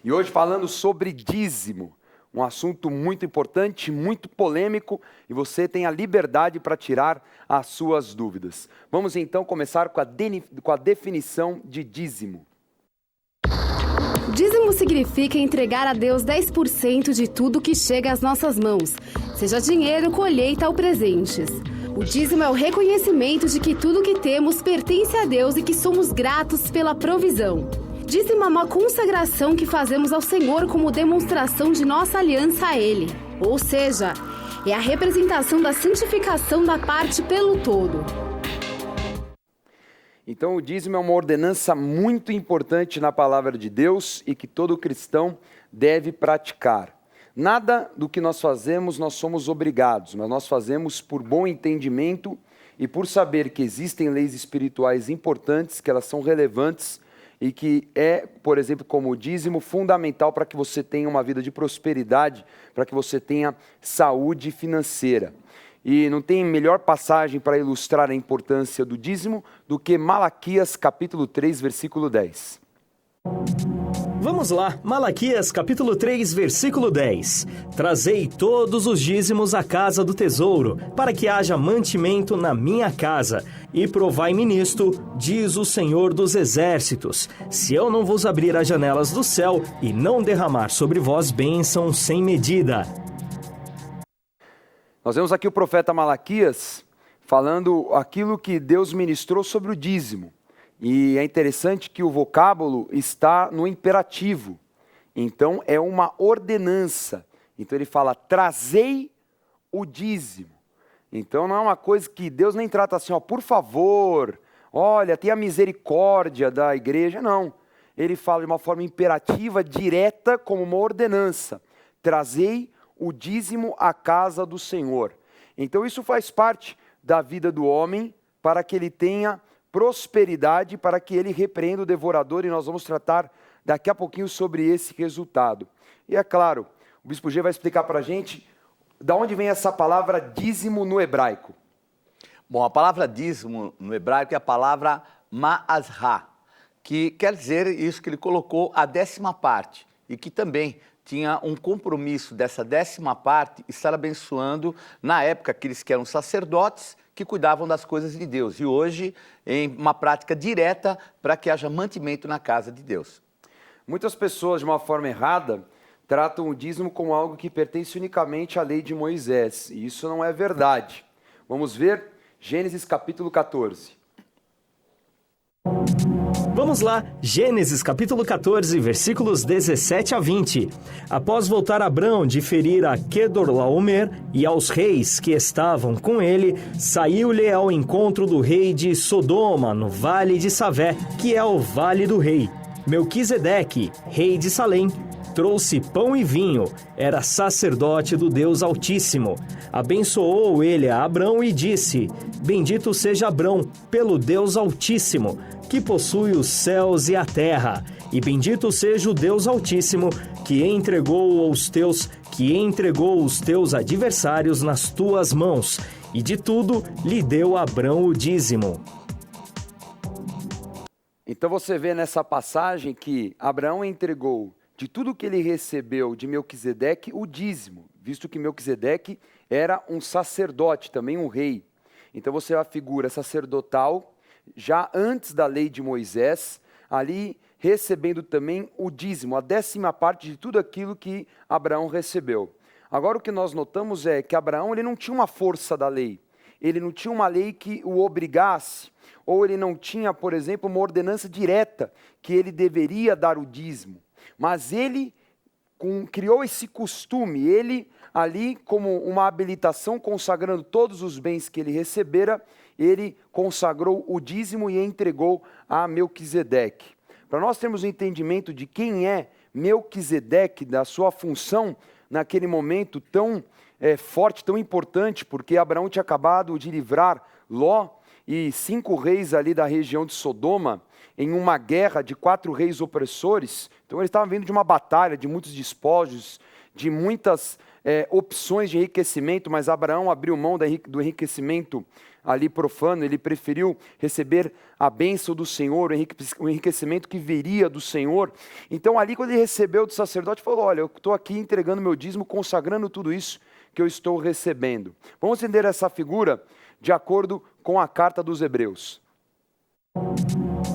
E hoje falando sobre dízimo, um assunto muito importante, muito polêmico, e você tem a liberdade para tirar as suas dúvidas. Vamos então começar com a definição de dízimo. Dízimo significa entregar a Deus 10% de tudo que chega às nossas mãos, seja dinheiro, colheita ou presentes. O dízimo é o reconhecimento de que tudo que temos pertence a Deus e que somos gratos pela provisão. Dízimo é uma consagração que fazemos ao Senhor como demonstração de nossa aliança a Ele. Ou seja, é a representação da santificação da parte pelo todo. Então o dízimo é uma ordenança muito importante na palavra de Deus e que todo cristão deve praticar. Nada do que nós fazemos nós somos obrigados, mas nós fazemos por bom entendimento e por saber que existem leis espirituais importantes, que elas são relevantes e que é, por exemplo, como o dízimo, fundamental para que você tenha uma vida de prosperidade, para que você tenha saúde financeira. E não tem melhor passagem para ilustrar a importância do dízimo do que Malaquias capítulo 3, versículo 10. Vamos lá, Malaquias capítulo 3, versículo 10. Trazei todos os dízimos à casa do tesouro, para que haja mantimento na minha casa. E provai-me nisto, diz o Senhor dos Exércitos, se eu não vos abrir as janelas do céu e não derramar sobre vós bênção sem medida. Nós vemos aqui o profeta Malaquias falando aquilo que Deus ministrou sobre o dízimo. E é interessante que o vocábulo está no imperativo. Então é uma ordenança. Então ele fala, trazei o dízimo. Então não é uma coisa que Deus nem trata assim, ó, por favor, olha, tenha misericórdia da igreja. Não. Ele fala de uma forma imperativa, direta, como uma ordenança. Trazei o dízimo à casa do Senhor. Então isso faz parte da vida do homem para que ele tenha prosperidade, para que ele repreenda o devorador, e nós vamos tratar daqui a pouquinho sobre esse resultado. E é claro, o Bispo G vai explicar para a gente de onde vem essa palavra dízimo no hebraico. Bom, a palavra dízimo no hebraico é a palavra ma'azra, que quer dizer isso que ele colocou a 10ª parte, e que também tinha um compromisso dessa 10ª parte estar abençoando, na época, aqueles que eram sacerdotes, que cuidavam das coisas de Deus. E hoje, em uma prática direta para que haja mantimento na casa de Deus. Muitas pessoas, de uma forma errada, tratam o dízimo como algo que pertence unicamente à lei de Moisés. E isso não é verdade. Vamos ver Gênesis capítulo 14. Vamos lá, Gênesis capítulo 14, versículos 17 a 20. Após voltar Abrão de ferir a Quedorlaomer e aos reis que estavam com ele, saiu-lhe ao encontro do rei de Sodoma, no vale de Savé, que é o vale do rei. Melquisedeque, rei de Salém, trouxe pão e vinho, era sacerdote do Deus Altíssimo. Abençoou ele a Abrão e disse, bendito seja Abrão pelo Deus Altíssimo, que possui os céus e a terra, e bendito seja o Deus Altíssimo, que entregou os teus adversários nas tuas mãos, e de tudo lhe deu Abrão o dízimo. Então você vê nessa passagem que Abraão entregou de tudo que ele recebeu de Melquisedeque o dízimo, visto que Melquisedeque era um sacerdote, também um rei. Então você vê a figura sacerdotal, já antes da lei de Moisés, ali recebendo também o dízimo, a 10ª parte de tudo aquilo que Abraão recebeu. Agora o que nós notamos é que Abraão ele não tinha uma força da lei, ele não tinha uma lei que o obrigasse, ou ele não tinha, por exemplo, uma ordenança direta que ele deveria dar o dízimo. Mas ele criou esse costume, ele ali como uma habilitação, consagrando todos os bens que ele recebera, ele consagrou o dízimo e entregou a Melquisedeque. Para nós termos um entendimento de quem é Melquisedeque, da sua função naquele momento tão forte, tão importante, porque Abraão tinha acabado de livrar Ló e 5 reis ali da região de Sodoma, em uma guerra de 4 reis opressores. Então ele estava vindo de uma batalha, de muitos despojos, de muitas opções de enriquecimento, mas Abraão abriu mão do enriquecimento ali profano, ele preferiu receber a bênção do Senhor, o enriquecimento que viria do Senhor. Então ali quando ele recebeu do sacerdote, falou, olha, eu estou aqui entregando meu dízimo, consagrando tudo isso que eu estou recebendo. Vamos entender essa figura de acordo com a carta dos Hebreus.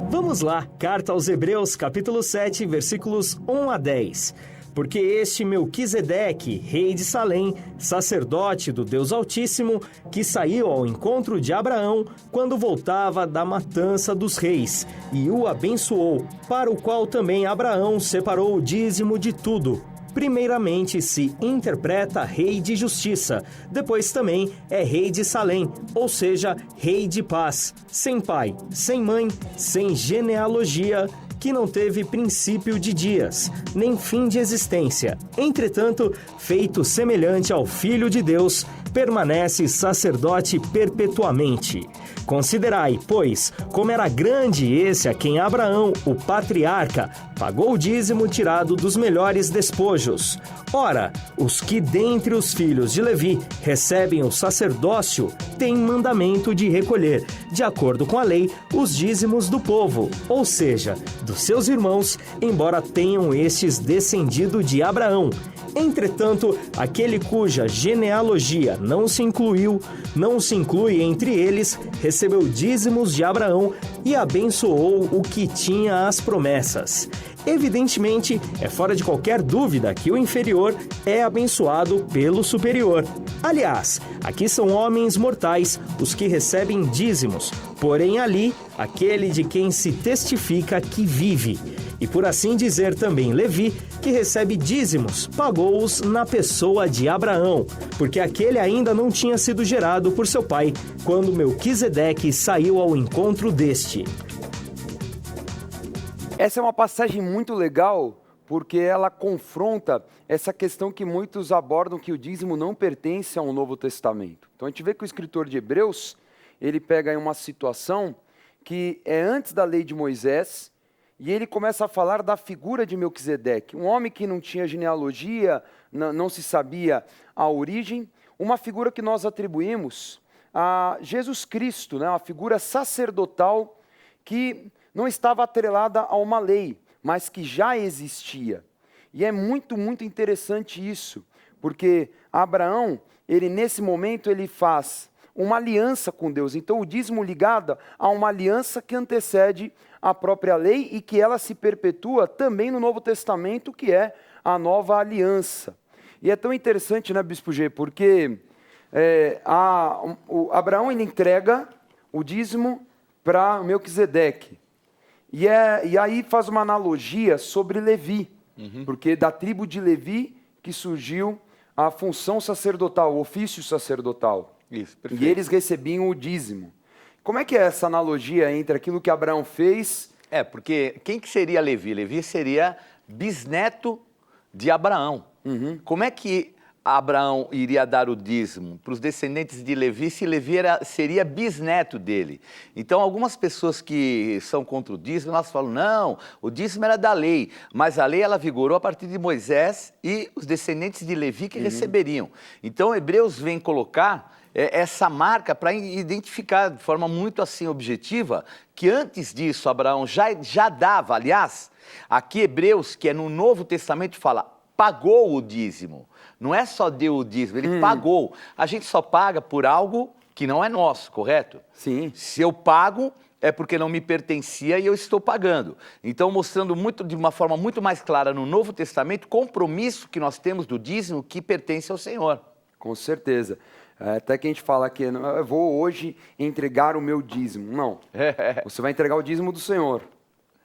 Vamos lá, carta aos Hebreus, capítulo 7, versículos 1 a 10. Porque este Melquisedeque, rei de Salém, sacerdote do Deus Altíssimo, que saiu ao encontro de Abraão quando voltava da matança dos reis, e o abençoou, para o qual também Abraão separou o dízimo de tudo. Primeiramente se interpreta rei de justiça, depois também é rei de Salém, ou seja, rei de paz, sem pai, sem mãe, sem genealogia, que não teve princípio de dias, nem fim de existência. Entretanto, feito semelhante ao Filho de Deus, permanece sacerdote perpetuamente. Considerai, pois, como era grande esse a quem Abraão, o patriarca, pagou o dízimo tirado dos melhores despojos. Ora, os que dentre os filhos de Levi recebem o sacerdócio têm mandamento de recolher, de acordo com a lei, os dízimos do povo, ou seja, dos seus irmãos, embora tenham estes descendido de Abraão. Entretanto, aquele cuja genealogia não se inclui entre eles, recebeu dízimos de Abraão e abençoou o que tinha as promessas. Evidentemente, é fora de qualquer dúvida que o inferior é abençoado pelo superior. Aliás, aqui são homens mortais os que recebem dízimos, porém ali, aquele de quem se testifica que vive. E por assim dizer também Levi, que recebe dízimos, pagou-os na pessoa de Abraão, porque aquele ainda não tinha sido gerado por seu pai, quando Melquisedeque saiu ao encontro deste. Essa é uma passagem muito legal, porque ela confronta essa questão que muitos abordam, que o dízimo não pertence ao Novo Testamento. Então a gente vê que o escritor de Hebreus, ele pega aí uma situação que é antes da lei de Moisés, e ele começa a falar da figura de Melquisedeque, um homem que não tinha genealogia, não se sabia a origem, uma figura que nós atribuímos a Jesus Cristo, né? Uma figura sacerdotal que não estava atrelada a uma lei, mas que já existia. E é muito, muito interessante isso, porque Abraão, ele nesse momento, ele faz uma aliança com Deus. Então o dízimo ligado a uma aliança que antecede a própria lei e que ela se perpetua também no Novo Testamento, que é a nova aliança. E é tão interessante, né, Bispo G, porque Abraão ele entrega o dízimo para Melquisedeque. E aí faz uma analogia sobre Levi, porque da tribo de Levi que surgiu a função sacerdotal, o ofício sacerdotal. Isso, perfeito. E eles recebiam o dízimo. Como é que é essa analogia entre aquilo que Abraão fez? Porque quem que seria Levi? Levi seria bisneto de Abraão. Como é que Abraão iria dar o dízimo para os descendentes de Levi se Levi seria bisneto dele? Então, algumas pessoas que são contra o dízimo, elas falam, não, o dízimo era da lei, mas a lei ela vigorou a partir de Moisés e os descendentes de Levi que receberiam. Então, Hebreus vem colocar essa marca para identificar de forma muito assim objetiva que antes disso Abraão já dava, aliás, aqui Hebreus, que é no Novo Testamento, fala, pagou o dízimo. Não é só deu o dízimo, ele pagou. A gente só paga por algo que não é nosso, correto? Sim. Se eu pago, é porque não me pertencia e eu estou pagando. Então, mostrando de uma forma muito mais clara no Novo Testamento, o compromisso que nós temos do dízimo que pertence ao Senhor. Com certeza. Até que a gente fala que eu vou hoje entregar o meu dízimo. Não. Você vai entregar o dízimo do Senhor.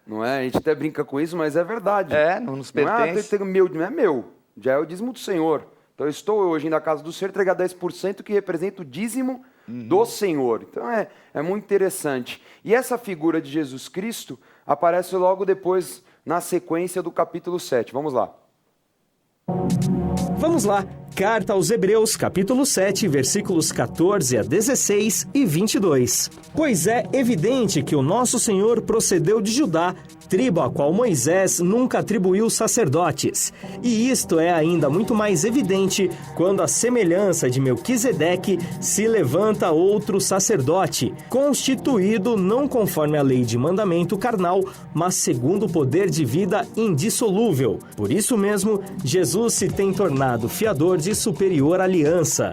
Não é? A gente até brinca com isso, mas é verdade. Não nos pertence. Não é meu, já é o dízimo do Senhor. Então eu estou hoje na casa do Senhor entregar 10% que representa o dízimo do Senhor. Então é muito interessante. E essa figura de Jesus Cristo aparece logo depois na sequência do capítulo 7. Vamos lá. Vamos lá, Carta aos Hebreus, capítulo 7, versículos 14 a 16 e 22. Pois é evidente que o nosso Senhor procedeu de Judá, tribo a qual Moisés nunca atribuiu sacerdotes. E isto é ainda muito mais evidente quando a semelhança de Melquisedeque se levanta outro sacerdote, constituído não conforme a lei de mandamento carnal, mas segundo o poder de vida indissolúvel. Por isso mesmo, Jesus se tem tornado fiador de superior aliança.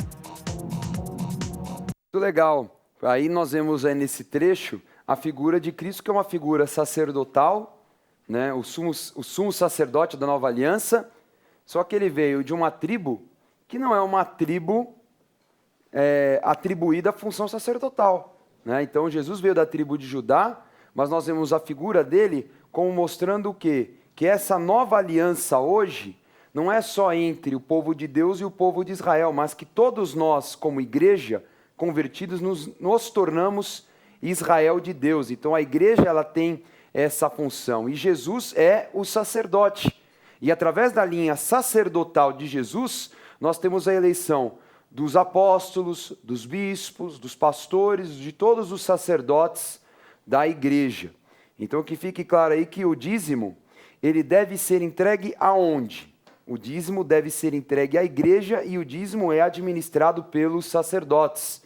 Muito legal. Aí nós vemos aí nesse trecho a figura de Cristo, que é uma figura sacerdotal, né? O sumo sacerdote da nova aliança, só que ele veio de uma tribo que não é uma tribo atribuída à função sacerdotal, né? Então Jesus veio da tribo de Judá, mas nós vemos a figura dele como mostrando o quê? Que essa nova aliança hoje não é só entre o povo de Deus e o povo de Israel, mas que todos nós, como igreja, convertidos, nos tornamos Israel de Deus. Então a igreja ela tem essa função. E Jesus é o sacerdote. E através da linha sacerdotal de Jesus, nós temos a eleição dos apóstolos, dos bispos, dos pastores, de todos os sacerdotes da igreja. Então que fique claro aí que o dízimo, ele deve ser entregue aonde? O dízimo deve ser entregue à igreja e o dízimo é administrado pelos sacerdotes.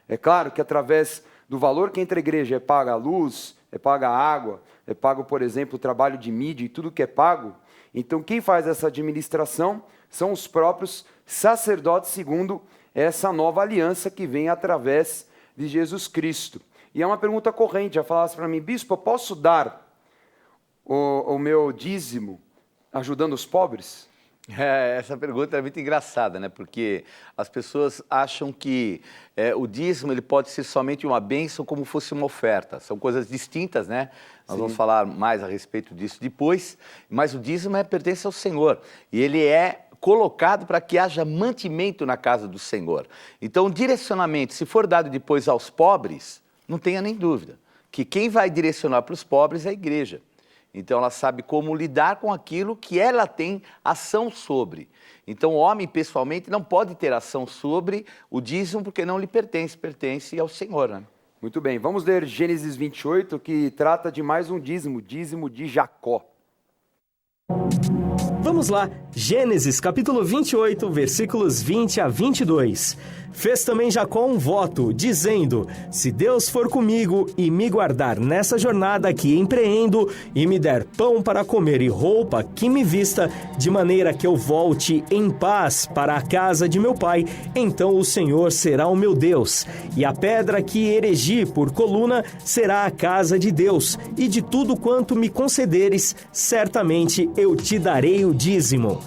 É claro que através do valor que entra a igreja é paga a luz, é paga a água, é pago, por exemplo, o trabalho de mídia e tudo que é pago. Então quem faz essa administração são os próprios sacerdotes segundo essa nova aliança que vem através de Jesus Cristo. E é uma pergunta corrente, já falasse para mim, bispo, eu posso dar o meu dízimo ajudando os pobres? Essa pergunta é muito engraçada, né? Porque as pessoas acham que o dízimo ele pode ser somente uma bênção como fosse uma oferta. São coisas distintas, né? Nós vamos falar mais a respeito disso depois, mas o dízimo pertence ao Senhor e ele é colocado para que haja mantimento na casa do Senhor. Então, o direcionamento, se for dado depois aos pobres, não tenha nem dúvida, que quem vai direcionar para os pobres é a igreja. Então, ela sabe como lidar com aquilo que ela tem ação sobre. Então, o homem, pessoalmente, não pode ter ação sobre o dízimo porque não lhe pertence, pertence ao Senhor, né? Muito bem, vamos ler Gênesis 28, que trata de mais um dízimo, dízimo de Jacó. Vamos lá, Gênesis capítulo 28, versículos 20 a 22. Fez também Jacó um voto, dizendo: se Deus for comigo e me guardar nessa jornada que empreendo, e me der pão para comer e roupa que me vista, de maneira que eu volte em paz para a casa de meu pai, então o Senhor será o meu Deus, e a pedra que erigi por coluna será a casa de Deus, e de tudo quanto me concederes, certamente eu te darei o dízimo.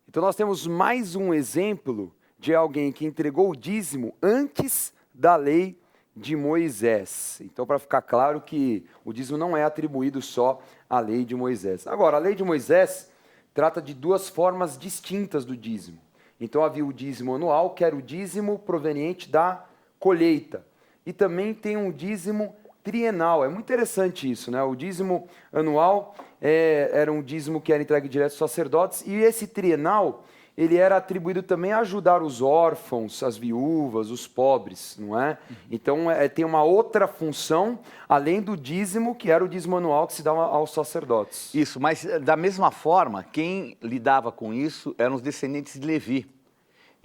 Então nós temos mais um exemplo de alguém que entregou o dízimo antes da lei de Moisés. Então, para ficar claro que o dízimo não é atribuído só à lei de Moisés. Agora, a lei de Moisés trata de duas formas distintas do dízimo. Então havia o dízimo anual, que era o dízimo proveniente da colheita. E também tem um dízimo trienal. É muito interessante isso, né? O dízimo anual era um dízimo que era entregue direto aos sacerdotes, e esse trienal, ele era atribuído também a ajudar os órfãos, as viúvas, os pobres, não é? Então tem uma outra função, além do dízimo, que era o dízimo anual que se dava aos sacerdotes. Isso, mas da mesma forma, quem lidava com isso eram os descendentes de Levi.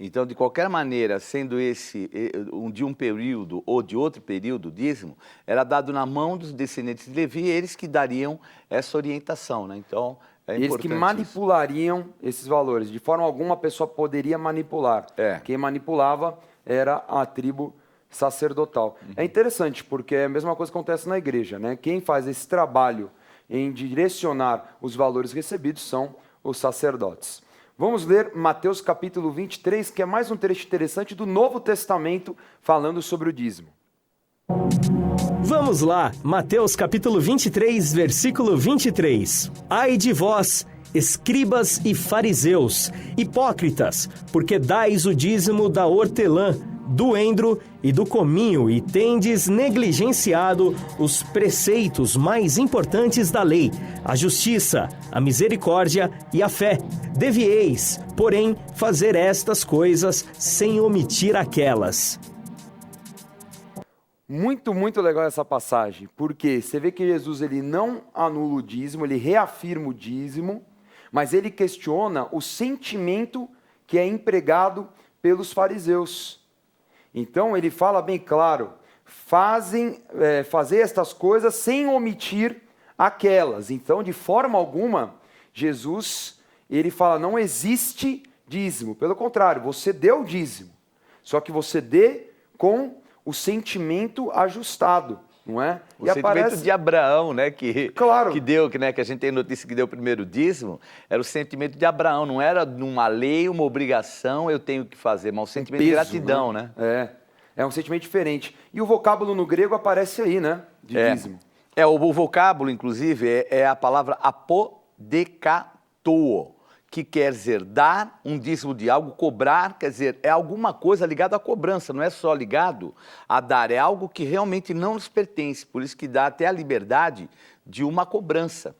Então, de qualquer maneira, sendo esse de um período ou de outro período, o dízimo, era dado na mão dos descendentes de Levi, eles que dariam essa orientação, né? Então, é importante. Eles que manipulariam esses valores. De forma alguma, a pessoa poderia manipular. Quem manipulava era a tribo sacerdotal. É interessante, porque é a mesma coisa que acontece na igreja, né? Quem faz esse trabalho em direcionar os valores recebidos são os sacerdotes. Vamos ler Mateus capítulo 23, que é mais um trecho interessante do Novo Testamento falando sobre o dízimo. Vamos lá, Mateus capítulo 23, versículo 23. Ai de vós, escribas e fariseus, hipócritas, porque dais o dízimo da hortelã, do endro e do cominho, e tendes negligenciado os preceitos mais importantes da lei, a justiça, a misericórdia e a fé. Devieis, porém, fazer estas coisas sem omitir aquelas. Muito, muito legal essa passagem, porque você vê que Jesus ele não anula o dízimo, ele reafirma o dízimo, mas ele questiona o sentimento que é empregado pelos fariseus. Então ele fala bem claro, fazer estas coisas sem omitir aquelas. Então, de forma alguma, Jesus ele fala, não existe dízimo, pelo contrário, você deu dízimo, só que você dê com o sentimento ajustado, não é? O sentimento de Abraão, né, claro. que a gente tem notícia que deu o primeiro dízimo, era o sentimento de Abraão, não era numa lei, uma obrigação, eu tenho que fazer, mas o sentimento de gratidão, né? É um sentimento diferente. E o vocábulo no grego aparece aí, né, de dízimo. O vocábulo, inclusive, é a palavra apodekatoo, que quer dizer dar um dízimo de algo, cobrar, quer dizer, é alguma coisa ligada à cobrança, não é só ligado a dar, é algo que realmente não nos pertence, por isso que dá até a liberdade de uma cobrança,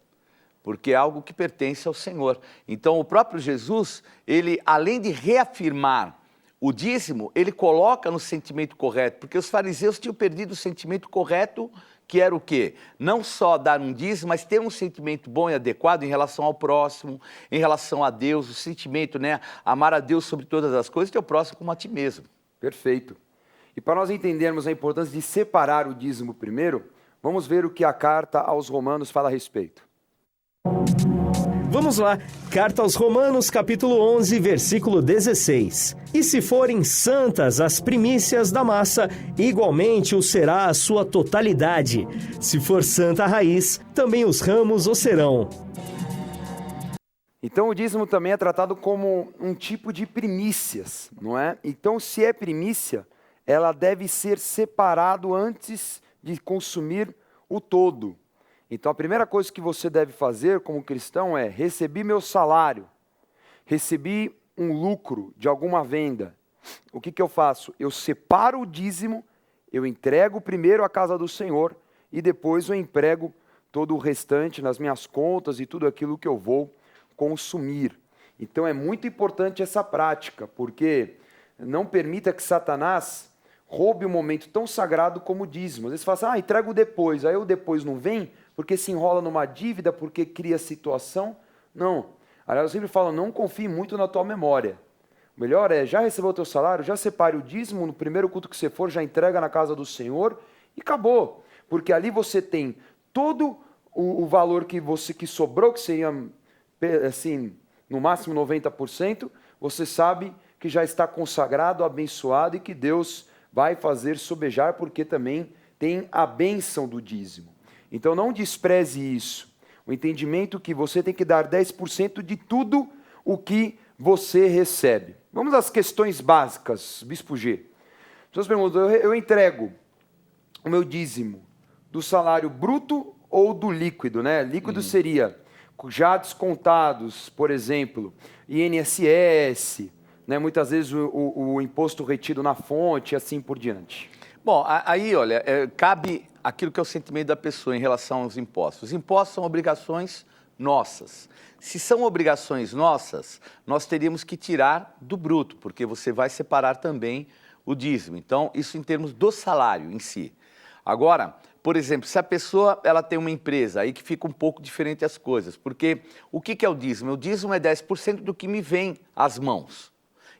porque é algo que pertence ao Senhor. Então, o próprio Jesus, ele, além de reafirmar o dízimo, ele coloca no sentimento correto, porque os fariseus tinham perdido o sentimento correto, que era o quê? Não só dar um dízimo, mas ter um sentimento bom e adequado em relação ao próximo, em relação a Deus, o sentimento, né? Amar a Deus sobre todas as coisas e teu próximo como a ti mesmo. Perfeito. E para nós entendermos a importância de separar o dízimo primeiro, vamos ver o que a carta aos Romanos fala a respeito. Vamos lá, Carta aos Romanos, capítulo 11, versículo 16. E se forem santas as primícias da massa, igualmente o será a sua totalidade. Se for santa a raiz, também os ramos o serão. Então o dízimo também é tratado como um tipo de primícias, não é? Então se é primícia, ela deve ser separado antes de consumir o todo. Então a primeira coisa que você deve fazer como cristão é: recebi meu salário, recebi um lucro de alguma venda. O que eu faço? Eu separo o dízimo, eu entrego primeiro à casa do Senhor e depois eu emprego todo o restante nas minhas contas e tudo aquilo que eu vou consumir. Então é muito importante essa prática, porque não permita que Satanás roube um momento tão sagrado como o dízimo. Às vezes você fala assim, entrego depois, aí o depois não vem, porque se enrola numa dívida, porque cria situação. Não. Aliás, eu sempre falo, não confie muito na tua memória. O melhor é, já recebeu o teu salário, já separe o dízimo, no primeiro culto que você for, já entrega na casa do Senhor e acabou. Porque ali você tem todo o valor que sobrou, que seria, assim, no máximo 90%, você sabe que já está consagrado, abençoado e que Deus vai fazer sobejar, porque também tem a bênção do dízimo. Então não despreze isso. O entendimento que você tem que dar 10% de tudo o que você recebe. Vamos às questões básicas, Bispo G. Pessoas perguntam, eu entrego o meu dízimo do salário bruto ou do líquido, né? Líquido seria já descontados, por exemplo, INSS, né? Muitas vezes o imposto retido na fonte e assim por diante. Bom, aí, olha, cabe aquilo que é o sentimento da pessoa em relação aos impostos. Os impostos são obrigações nossas. Se são obrigações nossas, nós teríamos que tirar do bruto, porque você vai separar também o dízimo. Então, isso em termos do salário em si. Agora, por exemplo, se a pessoa ela tem uma empresa, aí que fica um pouco diferente as coisas, porque o que é o dízimo? O dízimo é 10% do que me vem às mãos.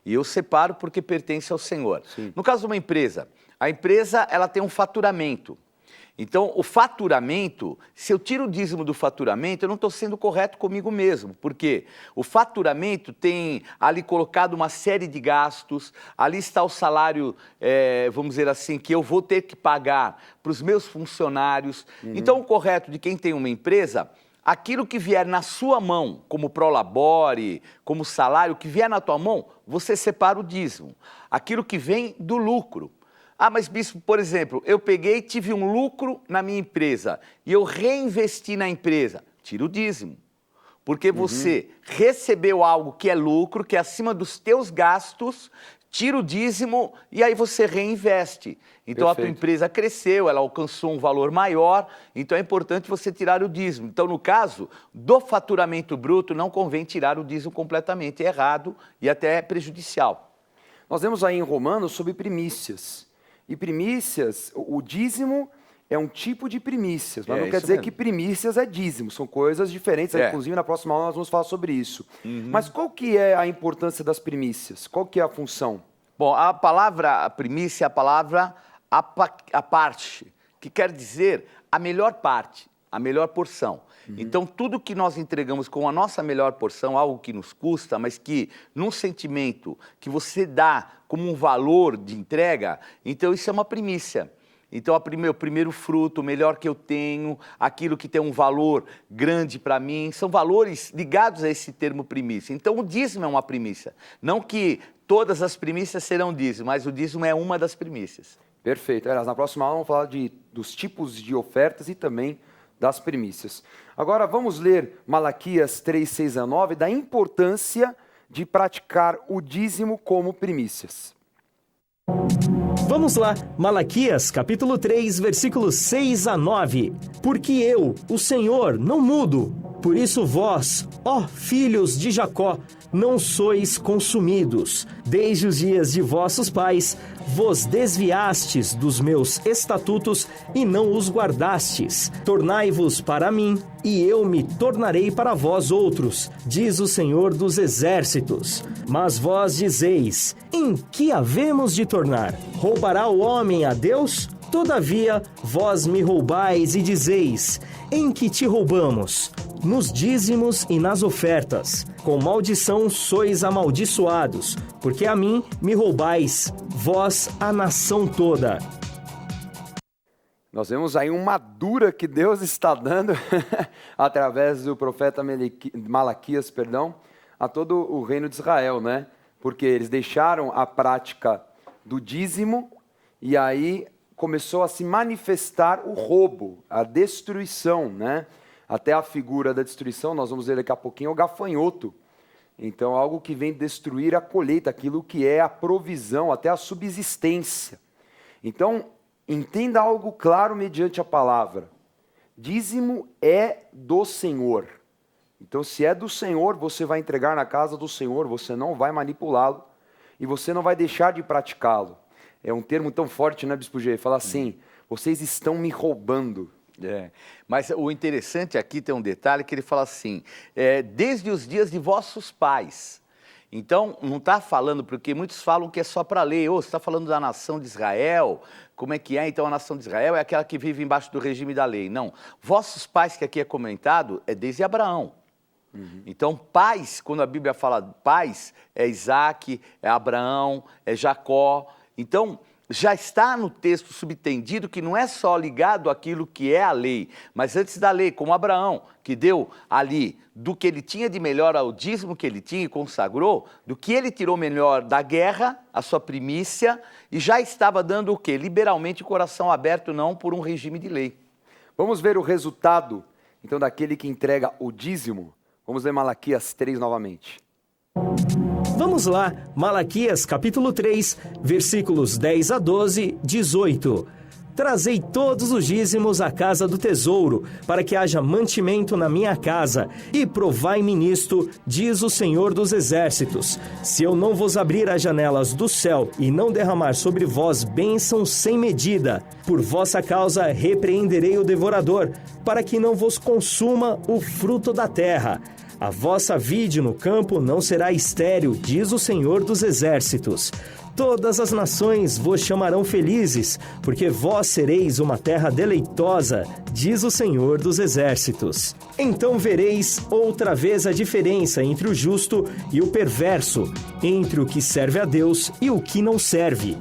E eu separo porque pertence ao Senhor. Sim. No caso de uma empresa, a empresa ela tem um faturamento. Então, o faturamento, se eu tiro o dízimo do faturamento, eu não estou sendo correto comigo mesmo, porque o faturamento tem ali colocado uma série de gastos, ali está o salário, vamos dizer assim, que eu vou ter que pagar para os meus funcionários. Então, o correto de quem tem uma empresa, aquilo que vier na sua mão, como prolabore, como salário, que vier na tua mão, você separa o dízimo. Aquilo que vem do lucro. Ah, mas bispo, por exemplo, eu peguei e tive um lucro na minha empresa e eu reinvesti na empresa. Tira o dízimo. Porque você recebeu algo que é lucro, que é acima dos teus gastos, tira o dízimo e aí você reinveste. Então a tua Perfeito. empresa cresceu, ela alcançou um valor maior, então é importante você tirar o dízimo. Então, no caso do faturamento bruto, não convém tirar o dízimo completamente, é errado e até prejudicial. Nós vemos aí em Romanos sobre primícias. E primícias, o dízimo é um tipo de primícias, mas É, não quer isso dizer mesmo. que primícias é dízimo, são coisas diferentes. É. Inclusive, na próxima aula nós vamos falar sobre isso. Mas qual que é a importância das primícias? Qual que é a função? Bom, a palavra primícia é a palavra a parte, que quer dizer a melhor parte, a melhor porção. Então, tudo que nós entregamos com a nossa melhor porção, algo que nos custa, mas que num sentimento que você dá como um valor de entrega, então isso é uma primícia. Então, o primeiro fruto, o melhor que eu tenho, aquilo que tem um valor grande para mim, são valores ligados a esse termo primícia. Então, o dízimo é uma primícia. Não que todas as primícias serão dízimo, mas o dízimo é uma das primícias. Perfeito. Aliás, na próxima aula vamos falar dos tipos de ofertas e também das primícias. Agora vamos ler Malaquias 3, 6 a 9, da importância de praticar o dízimo como primícias. Vamos lá, Malaquias, capítulo 3, versículos 6 a 9. Porque eu, o Senhor, não mudo. Por isso vós, ó filhos de Jacó, não sois consumidos. Desde os dias de vossos pais, vos desviastes dos meus estatutos e não os guardastes. Tornai-vos para mim, e eu me tornarei para vós outros, diz o Senhor dos Exércitos. Mas vós dizeis, em que havemos de tornar? Roubará o homem a Deus? Todavia, vós me roubais e dizeis, em que te roubamos? Nos dízimos e nas ofertas. Com maldição sois amaldiçoados, porque a mim me roubais, vós a nação toda. Nós vemos aí uma dura que Deus está dando através do profeta Malaquias, a todo o reino de Israel, né? Porque eles deixaram a prática do dízimo e aí começou a se manifestar o roubo, a destruição, né? Até a figura da destruição, nós vamos ver daqui a pouquinho, é o gafanhoto. Então, algo que vem destruir a colheita, aquilo que é a provisão, até a subsistência. Então, entenda algo claro mediante a palavra. Dízimo é do Senhor. Então, se é do Senhor, você vai entregar na casa do Senhor, você não vai manipulá-lo e você não vai deixar de praticá-lo. É um termo tão forte, né, Bispo G? Fala assim, vocês estão me roubando. Mas o interessante aqui tem um detalhe que ele fala assim, desde os dias de vossos pais. Então, não está falando, porque muitos falam que é só para ler, você está falando da nação de Israel, como é que é? Então a nação de Israel é aquela que vive embaixo do regime da lei. Não, vossos pais, que aqui é comentado, é desde Abraão. Então, pais, quando a Bíblia fala pais, é Isaac, é Abraão, é Jacó. Então, já está no texto subtendido que não é só ligado àquilo que é a lei, mas antes da lei, como Abraão, que deu ali do que ele tinha de melhor ao dízimo que ele tinha e consagrou, do que ele tirou melhor da guerra, a sua primícia, e já estava dando o quê? Liberalmente, coração aberto, não por um regime de lei. Vamos ver o resultado, então, daquele que entrega o dízimo? Vamos ler Malaquias 3 novamente. Vamos lá, Malaquias capítulo 3, versículos 10 a 12, 18. Trazei todos os dízimos à casa do tesouro, para que haja mantimento na minha casa, e provai-me nisto, diz o Senhor dos Exércitos. Se eu não vos abrir as janelas do céu e não derramar sobre vós bênçãos sem medida, por vossa causa repreenderei o devorador, para que não vos consuma o fruto da terra. A vossa vide no campo não será estéril, diz o Senhor dos Exércitos. Todas as nações vos chamarão felizes, porque vós sereis uma terra deleitosa, diz o Senhor dos Exércitos. Então vereis outra vez a diferença entre o justo e o perverso, entre o que serve a Deus e o que não serve.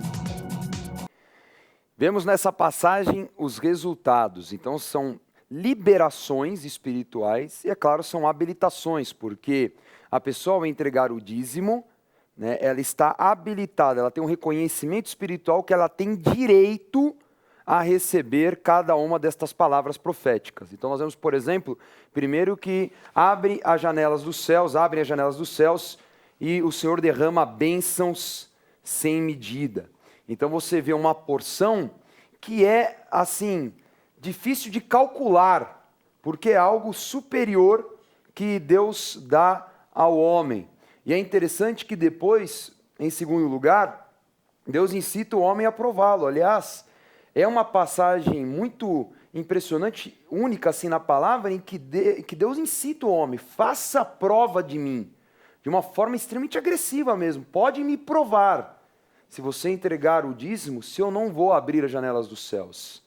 Vemos nessa passagem os resultados. Então, são liberações espirituais e, é claro, são habilitações, porque a pessoa, ao entregar o dízimo, né, ela está habilitada, ela tem um reconhecimento espiritual que ela tem direito a receber cada uma destas palavras proféticas. Então, nós vemos, por exemplo, primeiro que abrem as janelas dos céus e o Senhor derrama bênçãos sem medida. Então você vê uma porção que é, assim, difícil de calcular, porque é algo superior que Deus dá ao homem. E é interessante que depois, em segundo lugar, Deus incita o homem a prová-lo. Aliás, é uma passagem muito impressionante, única assim na palavra, em que Deus incita o homem, faça prova de mim, de uma forma extremamente agressiva mesmo, pode me provar, se você entregar o dízimo, se eu não vou abrir as janelas dos céus.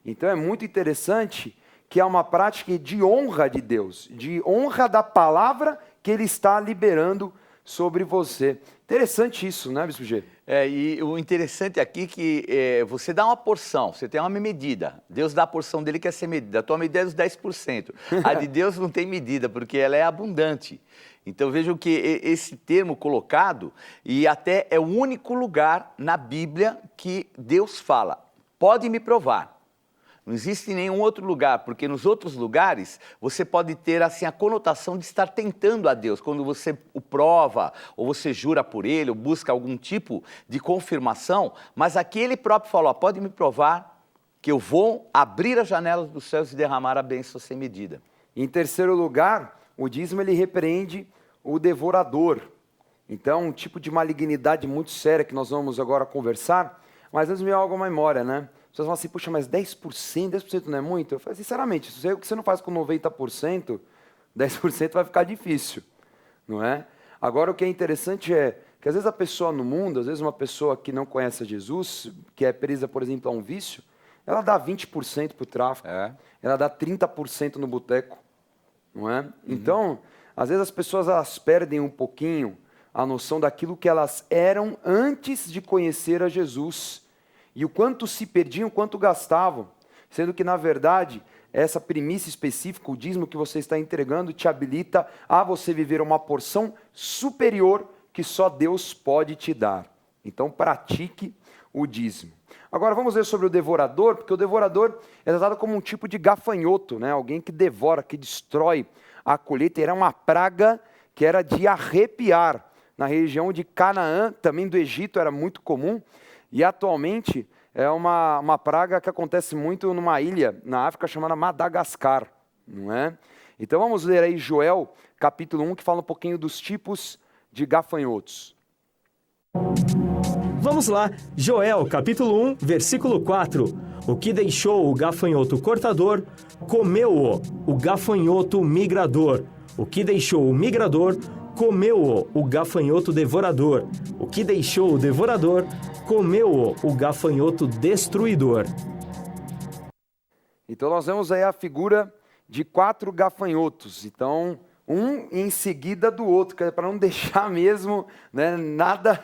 Então é muito interessante que há uma prática de honra de Deus, de honra da palavra que Ele está liberando sobre você. Interessante isso, né, Bispo G? E o interessante aqui é que você dá uma porção, você tem uma medida. Deus dá a porção dele que é sem medida. A tua medida é dos 10%. A de Deus não tem medida, porque ela é abundante. Então vejam que esse termo colocado, e até é o único lugar na Bíblia que Deus fala, pode me provar. Não existe nenhum outro lugar, porque nos outros lugares você pode ter assim a conotação de estar tentando a Deus. Quando você o prova, ou você jura por ele, ou busca algum tipo de confirmação, mas aqui ele próprio falou, pode me provar que eu vou abrir as janelas dos céus e derramar a bênção sem medida. Em terceiro lugar, o dízimo ele repreende o devorador. Então, um tipo de malignidade muito séria que nós vamos agora conversar, mas antes me dá algo à memória, né? As pessoas falam assim, puxa, mas 10% não é muito? Eu falo, sinceramente, o que você não faz com 90%, 10% vai ficar difícil, não é? Agora, o que é interessante é que às vezes a pessoa no mundo, às vezes uma pessoa que não conhece Jesus, que é presa, por exemplo, a um vício, ela dá 20% para o tráfico, ela dá 30% no boteco, não é? Então, às vezes as pessoas elas perdem um pouquinho a noção daquilo que elas eram antes de conhecer a Jesus. E o quanto se perdiam, o quanto gastavam. Sendo que, na verdade, essa primícia específica, o dízimo que você está entregando, te habilita a você viver uma porção superior que só Deus pode te dar. Então, pratique o dízimo. Agora, vamos ver sobre o devorador, porque o devorador é tratado como um tipo de gafanhoto, né? Alguém que devora, que destrói a colheita. Era uma praga que era de arrepiar. Na região de Canaã, também do Egito, era muito comum. E atualmente é uma praga que acontece muito numa ilha na África chamada Madagascar, não é? Então vamos ler aí Joel, capítulo 1, que fala um pouquinho dos tipos de gafanhotos. Vamos lá, Joel, capítulo 1, versículo 4. O que deixou o gafanhoto cortador, comeu-o o gafanhoto migrador. O que deixou o migrador, comeu-o o gafanhoto devorador. O que deixou o devorador, comeu-o o gafanhoto destruidor. Então nós vemos aí a figura de 4 gafanhotos. Então, um em seguida do outro, para não deixar mesmo, né, nada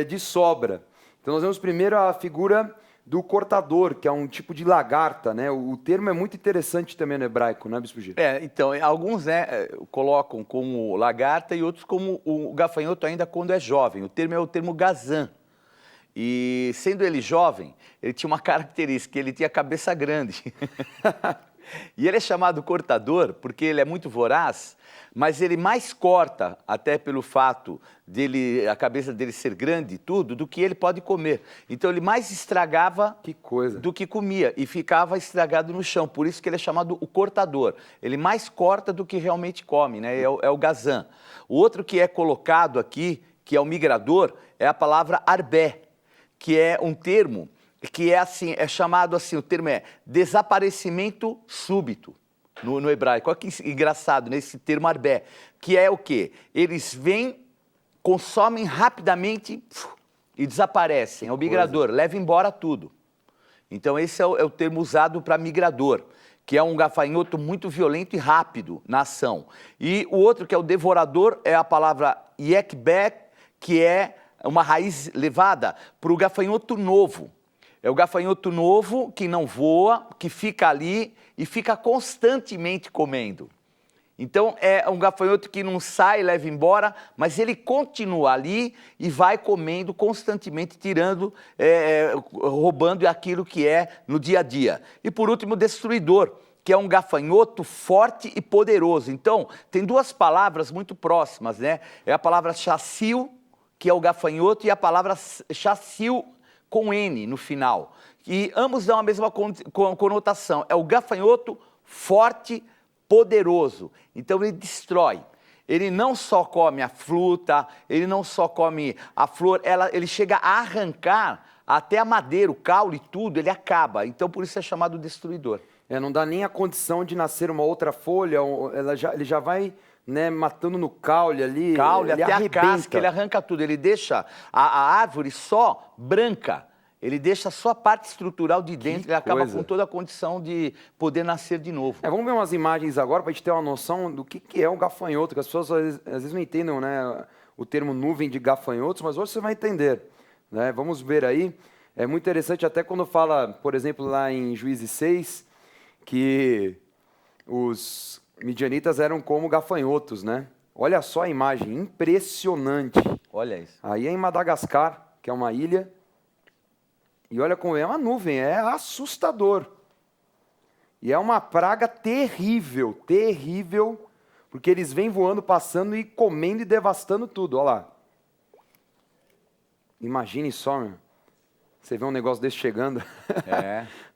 de sobra. Então nós vemos primeiro a figura do cortador, que é um tipo de lagarta, né? O termo é muito interessante também no hebraico, né, Bispo G? Então, alguns colocam como lagarta e outros como o gafanhoto ainda quando é jovem. O termo é o termo gazan. E sendo ele jovem, ele tinha uma característica, ele tinha a cabeça grande. E ele é chamado cortador porque ele é muito voraz, mas ele mais corta, até pelo fato dele, a cabeça dele ser grande e tudo, do que ele pode comer. Então ele mais estragava do que comia e ficava estragado no chão. Por isso que ele é chamado o cortador. Ele mais corta do que realmente come, né? É o gazan. O outro que é colocado aqui, que é o migrador, é a palavra arbé, que é um termo que é assim, é chamado assim, o termo é desaparecimento súbito no hebraico. Olha que engraçado nesse termo arbé, que é o quê? Eles vêm, consomem rapidamente e desaparecem. É o migrador, leva embora tudo. Então esse é o termo usado para migrador, que é um gafanhoto muito violento e rápido na ação. E o outro que é o devorador é a palavra yekbek, que é uma raiz levada para o gafanhoto novo. É o gafanhoto novo que não voa, que fica ali e fica constantemente comendo. Então é um gafanhoto que não sai, leva embora, mas ele continua ali e vai comendo constantemente, tirando, roubando aquilo que é no dia a dia. E por último, o destruidor, que é um gafanhoto forte e poderoso. Então tem duas palavras muito próximas, né? É a palavra chassil, que é o gafanhoto, e a palavra chacil, com N no final. E ambos dão a mesma conotação. É o gafanhoto forte, poderoso. Então ele destrói. Ele não só come a fruta, ele não só come a flor, ele chega a arrancar até a madeira, o caule, tudo, ele acaba. Então por isso é chamado destruidor. Não dá nem a condição de nascer uma outra folha, ele já vai, né, matando no caule ali. Caule, ele até arrebenta. a casca, ele arranca tudo. Ele deixa a árvore só branca. Ele deixa só a parte estrutural de dentro, ele acaba com toda a condição de poder nascer de novo. Vamos ver umas imagens agora para a gente ter uma noção do que é um gafanhoto, que as pessoas às vezes não entendem, né, o termo nuvem de gafanhotos, mas hoje você vai entender. Né? Vamos ver aí. É muito interessante até quando fala, por exemplo, lá em Juízes 6, que os midianitas eram como gafanhotos, né? Olha só a imagem, impressionante. Olha isso. Aí é em Madagascar, que é uma ilha, e olha como é uma nuvem, é assustador. E é uma praga terrível, terrível, porque eles vêm voando, passando e comendo e devastando tudo, olha lá. Imagine só, meu. Você vê um negócio desse chegando,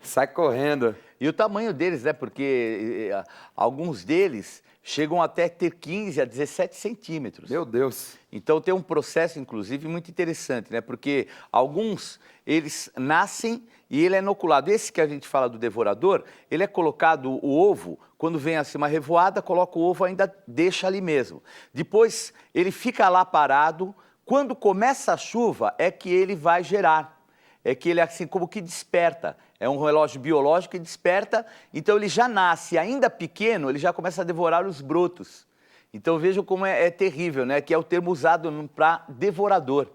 sai correndo. E o tamanho deles, né? Porque alguns deles chegam até ter 15 a 17 centímetros. Meu Deus. Então tem um processo, inclusive, muito interessante, né? Porque alguns, eles nascem e ele é inoculado. Esse que a gente fala do devorador, ele é colocado o ovo, quando vem assim uma revoada, coloca o ovo, ainda deixa ali mesmo. Depois ele fica lá parado, quando começa a chuva é que ele vai gerar. É que ele assim como que desperta. É um relógio biológico que desperta, então ele já nasce, ainda pequeno, ele já começa a devorar os brotos. Então vejam como é terrível, né? Que é o termo usado para devorador.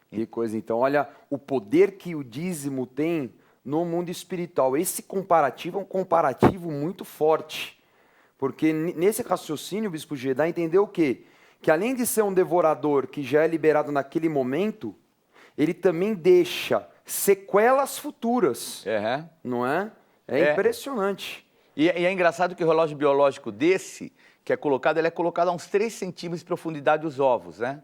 Que coisa, então, olha o poder que o dízimo tem no mundo espiritual. Esse comparativo é um comparativo muito forte, porque nesse raciocínio o bispo G dá a entender o quê? Que além de ser um devorador que já é liberado naquele momento, ele também deixa sequelas futuras, não é? É impressionante. E é engraçado que o relógio biológico desse, que é colocado, ele é colocado a uns 3 centímetros de profundidade os ovos, né?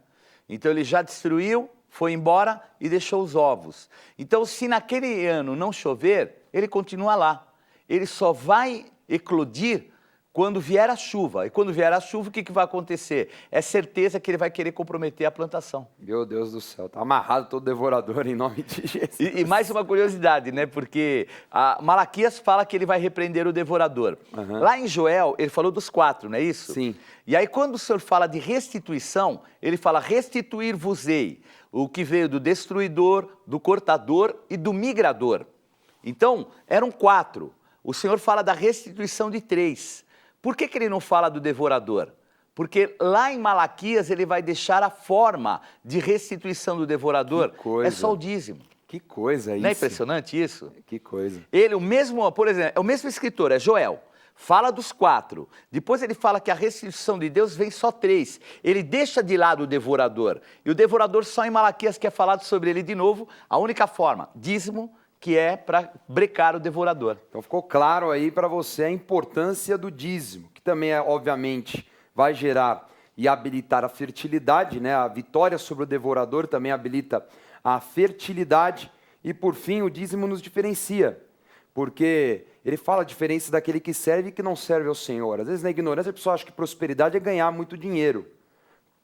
Então ele já destruiu, foi embora e deixou os ovos. Então se naquele ano não chover, ele continua lá. Ele só vai eclodir quando vier a chuva. E quando vier a chuva, o que vai acontecer? É certeza que ele vai querer comprometer a plantação. Meu Deus do céu, tá amarrado todo devorador em nome de Jesus. E mais uma curiosidade, né? Porque Malaquias fala que ele vai repreender o devorador. Lá em Joel, ele falou dos 4, não é isso? Sim. E aí quando o Senhor fala de restituição, ele fala restituir-vos-ei, o que veio do destruidor, do cortador e do migrador. Então, eram 4. O Senhor fala da restituição de 3. Por que ele não fala do devorador? Porque lá em Malaquias ele vai deixar a forma de restituição do devorador. É só o dízimo. Que coisa isso. Não é impressionante isso? Que coisa. Ele, o mesmo, por exemplo, é o mesmo escritor, é Joel. Fala dos 4. Depois ele fala que a restituição de Deus vem só 3. Ele deixa de lado o devorador. E o devorador só em Malaquias que é falado sobre ele de novo. A única forma, dízimo, que é para brecar o devorador. Então ficou claro aí para você a importância do dízimo, que também, obviamente, vai gerar e habilitar a fertilidade, né? A vitória sobre o devorador também habilita a fertilidade. E, por fim, o dízimo nos diferencia, porque ele fala a diferença daquele que serve e que não serve ao Senhor. Às vezes, na ignorância, a pessoa acha que prosperidade é ganhar muito dinheiro,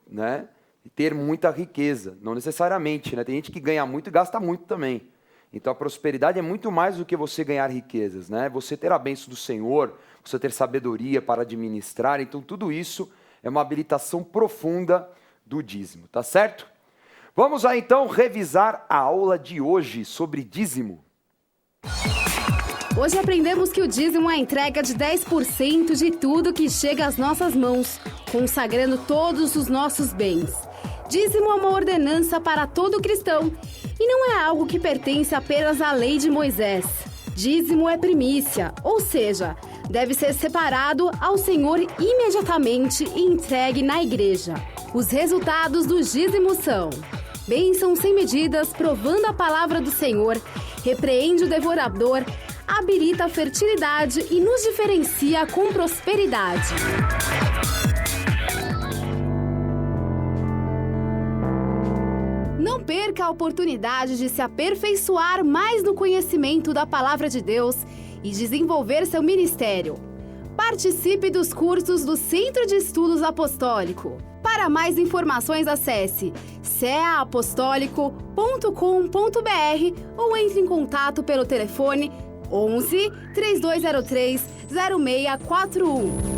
né? E ter muita riqueza. Não necessariamente, né? Tem gente que ganha muito e gasta muito também. Então a prosperidade é muito mais do que você ganhar riquezas, né? Você ter a bênção do Senhor, você ter sabedoria para administrar, então tudo isso é uma habilitação profunda do dízimo, tá certo? Vamos lá então revisar a aula de hoje sobre dízimo. Hoje aprendemos que o dízimo é a entrega de 10% de tudo que chega às nossas mãos, consagrando todos os nossos bens. Dízimo é uma ordenança para todo cristão e não é algo que pertence apenas à lei de Moisés. Dízimo é primícia, ou seja, deve ser separado ao Senhor imediatamente e entregue na igreja. Os resultados do dízimo são: bênção sem medidas, provando a palavra do Senhor, repreende o devorador, habilita a fertilidade e nos diferencia com prosperidade. perca a oportunidade de se aperfeiçoar mais no conhecimento da Palavra de Deus e desenvolver seu ministério. Participe dos cursos do Centro de Estudos Apostólico. Para mais informações, acesse ceaapostólico.com.br ou entre em contato pelo telefone 11 3203 0641.